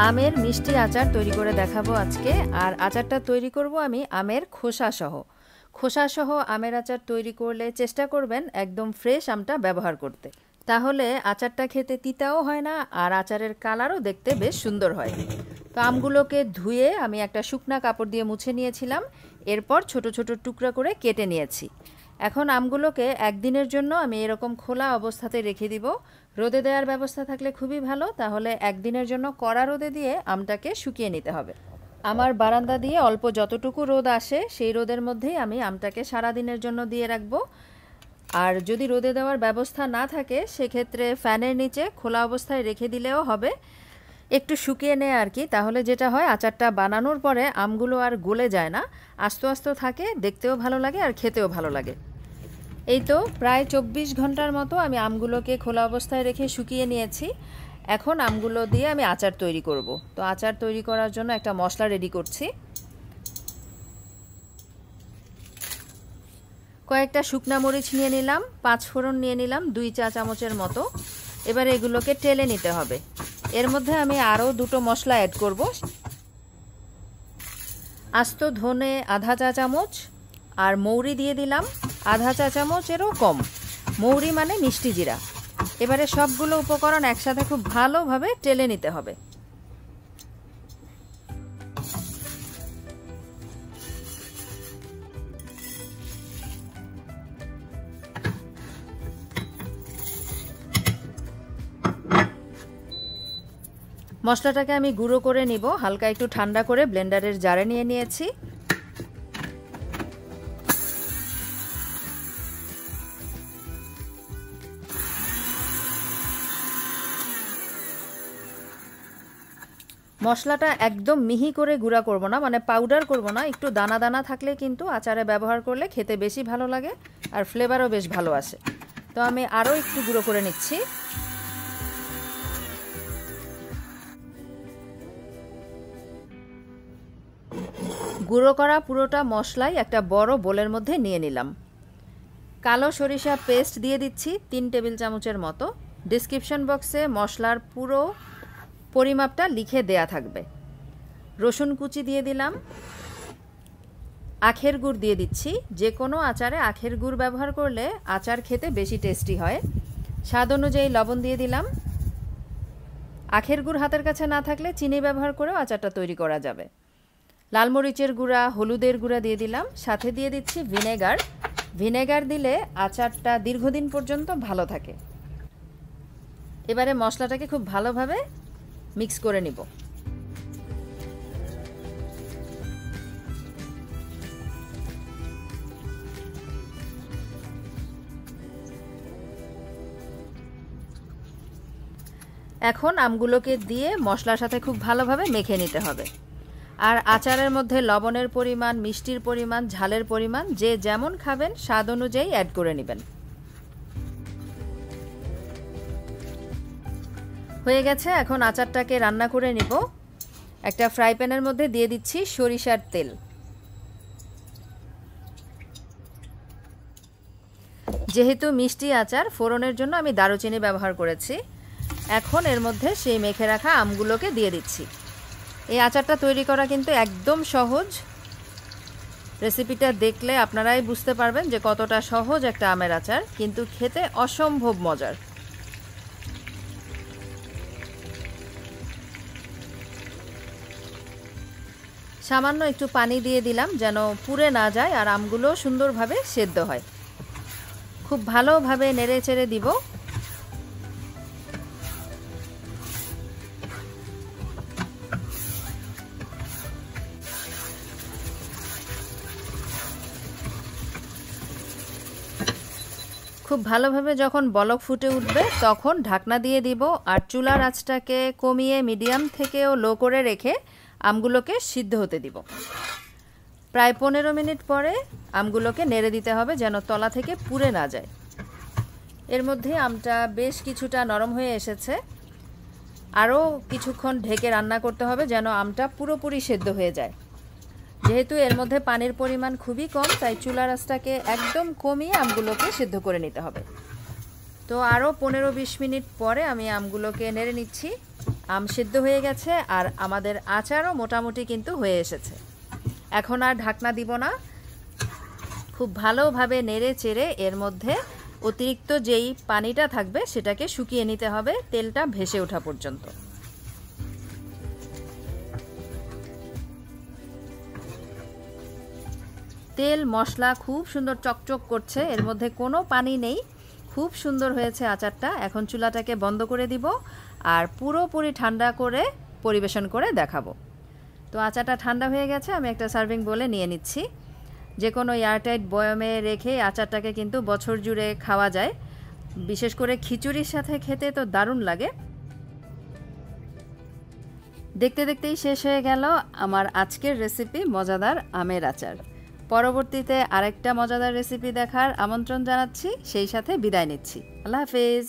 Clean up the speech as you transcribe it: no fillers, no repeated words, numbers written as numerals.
আমের মিষ্টি আচার তৈরি করে দেখাবো আজকে। আর আচারটা তৈরি করব আমি আমের খোসা সহ আমের আচার তৈরি করলে চেষ্টা করবেন একদম ফ্রেশ আমটা ব্যবহার করতে, তাহলে আচারটা খেতে তিতাও হয় না আর আচারের কালারও দেখতে বেশ সুন্দর হয়। তো আমগুলোকে ধুয়ে আমি একটা শুকনা কাপড় দিয়ে মুছে নিয়েছিলাম, এরপর ছোট ছোট টুকরা করে কেটে নিয়েছি। এখন আমগুলোকে একদিনের জন্য আমি এরকম খোলা অবস্থাতে রেখে দিব। রোদে দেওয়ার ব্যবস্থা থাকলে খুবই ভালো, তাহলে একদিনের জন্য কড়া রোদে দিয়ে আমটাকে শুকিয়ে নিতে হবে। আমার বারান্দা দিয়ে অল্প যতটুকু রোদ আসে সেই রোদের মধ্যেই আমি আমটাকে সারাদিনের জন্য দিয়ে রাখবো। আর যদি রোদে দেওয়ার ব্যবস্থা না থাকে সেক্ষেত্রে ফ্যানের নিচে খোলা অবস্থায় রেখে দিলেও হবে, একটু শুকিয়ে নেয় আর কি। তাহলে যেটা হয়, আচারটা বানানোর পরে আমগুলো আর গলে যায় না, আস্তে আস্তে থাকে, দেখতেও ভালো লাগে আর খেতেও ভালো লাগে। এই তো প্রায় 24 ঘন্টার মতো আমি আমগুলোকে খোলা অবস্থায় রেখে শুকিয়ে নিয়েছি। এখন আমগুলো দিয়ে আমি আচার তৈরি করব। তো আচার তৈরি করার জন্য একটা মশলা রেডি করছি। কয়েকটা শুকনা মরিচ নিয়ে নিলাম, 5 ফোড়ন নিয়ে নিলাম 2 চা চামচের মতো। এবার এগুলোকে টেলে নিতে হবে। এর মধ্যে আমি আরও 2টো মশলা অ্যাড করব। আস্ত ধনে আধা চা চামচ আর মৌরি দিয়ে দিলাম আধা চা চামচেরও কম। মৌরি মানে মিষ্টি জিরা। এবারে সবগুলো উপকরণ একসাথে খুব ভালোভাবে টেলে নিতে হবে। মশলাটাকে আমি গুঁড়ো করে নিব, হালকা একটু ঠান্ডা করে ব্লেন্ডারের জারে নিয়ে নিয়েছি। মশলাটা একদম মিহি করে গুঁড়া করব না, মানে পাউডার করব না, একটু দানা দানা থাকলে কিন্তু আচারে ব্যবহার করলে খেতে বেশি ভালো লাগে আর ফ্লেভারও বেশ ভালো আসে। তো আমি আরও একটু গুঁড়ো করে নিচ্ছি। গুঁড়ো করা পুরোটা মশলাই একটা বড় বোলের মধ্যে নিয়ে নিলাম। কালো সরিষা পেস্ট দিয়ে দিচ্ছি 3 টেবিল চামচের মতো। ডেসক্রিপশন বক্সে মশলার পুরো পরিমাপটা লিখে দেয়া থাকবে। রসুন কুচি দিয়ে দিলাম। আখের গুড় দিয়ে দিচ্ছি। যে কোনো আচারে আখের গুড় ব্যবহার করলে আচার খেতে বেশি টেস্টি হয়। স্বাদ অনুযায়ী লবণ দিয়ে দিলাম। আখের গুড় হাতের কাছে না থাকলে চিনি ব্যবহার করেও আচারটা তৈরি করা যাবে। লাল মরিচের গুঁড়া, হলুদের গুঁড়া দিয়ে দিলাম। সাথে দিয়ে দিচ্ছি ভিনেগার দিলে আচারটা দীর্ঘদিন পর্যন্ত ভালো থাকে। এবারে মশলাটাকে খুব ভালোভাবে মিক্স করে নিব। এখন আমগুলোকে দিয়ে মশলার সাথে খুব ভালোভাবে মেখে নিতে হবে। আর আচারের মধ্যে লবণের পরিমাণ, মিষ্টির পরিমাণ, ঝালের পরিমাণ যে যেমন খাবেন স্বাদ অনুযায়ী অ্যাড করে নেবেন। হয়ে গেছে। এখন আচারটাকে রান্না করে নিব। একটা ফ্রাই প্যানের মধ্যে দিয়ে দিচ্ছি সরিষার তেল। যেহেতু মিষ্টি আচার, ফোড়নের জন্য আমি দারুচিনি ব্যবহার করেছি। এখন এর মধ্যে সেই মেখে রাখা আমগুলোকে দিয়ে দিচ্ছি। এই আচারটা তৈরি করা কিন্তু একদম সহজ। রেসিপিটা দেখলে আপনারাই বুঝতে পারবেন যে কতটা সহজ একটা আমের আচার, কিন্তু খেতে অসম্ভব মজার। সামান্য একটু পানি দিয়ে দিলাম যেন পুড়ে না যায় আর আমগুলো সুন্দরভাবে সেদ্ধ হয়। খুব ভালোভাবে নেড়ে চেড়ে দিব। খুব ভালোভাবে যখন বলক ফুটে উঠবে তখন ঢাকনা দিয়ে দিব আর চুলার আঁচটাকে কমিয়ে মিডিয়াম থেকেও লো করে রেখে আমগুলোকে সিদ্ধ হতে দিব। প্রায় 15 মিনিট পরে আমগুলোকে নেড়ে দিতে হবে যেন তলা থেকে পুড়ে না যায়। এর মধ্যে আমটা বেশ কিছুটা নরম হয়ে এসেছে। আরও কিছুক্ষণ ঢেকে রান্না করতে হবে যেন আমটা পুরোপুরি সেদ্ধ হয়ে যায়। যেহেতু এর মধ্যে পানির পরিমাণ খুবই কম, তাই চুলার আঁচটাকে একদম কমিয়ে আমগুলোকে সেদ্ধ করে নিতে হবে। তো আরও 15-20 মিনিট পরে আমি আমগুলোকে নেড়ে নিচ্ছি। আম সিদ্ধ হয়ে গেছে আর আমাদের আচারও মোটামুটি কিন্তু হয়ে এসেছে। এখন আর ঢাকনা দিব না, খুব ভালোভাবে নেড়ে চেড়ে এর মধ্যে অতিরিক্ত যেই পানিটা থাকবে সেটাকে শুকিয়ে নিতে হবে তেলটা ভেসে ওঠা পর্যন্ত। তেল মশলা খুব সুন্দর চকচক করছে, এর মধ্যে কোনো পানি নেই, খুব সুন্দর হয়েছে আচারটা। এখন চুলাটাকে বন্ধ করে দিব আর পুরোপুরি ঠান্ডা করে পরিবেশন করে দেখাবো। তো আচারটা ঠান্ডা হয়ে গেছে, আমি একটা সার্ভিং বলে নিয়ে নিচ্ছি। যে কোনো এয়ারটাইট বয়ামে রেখে আচারটাকে কিন্তু বছর জুড়ে খাওয়া যায়, বিশেষ করে খিচুড়ির সাথে খেতে তো দারুণ লাগে। দেখতে দেখতেই শেষ হয়ে গেল আমার আজকের রেসিপি মজাদার আমের আচার। পরবর্তীতে আরেকটা মজাদার রেসিপি দেখার আমন্ত্রণ জানাচ্ছি, সেই সাথে বিদায় নিচ্ছি। আল্লাহ হাফেজ।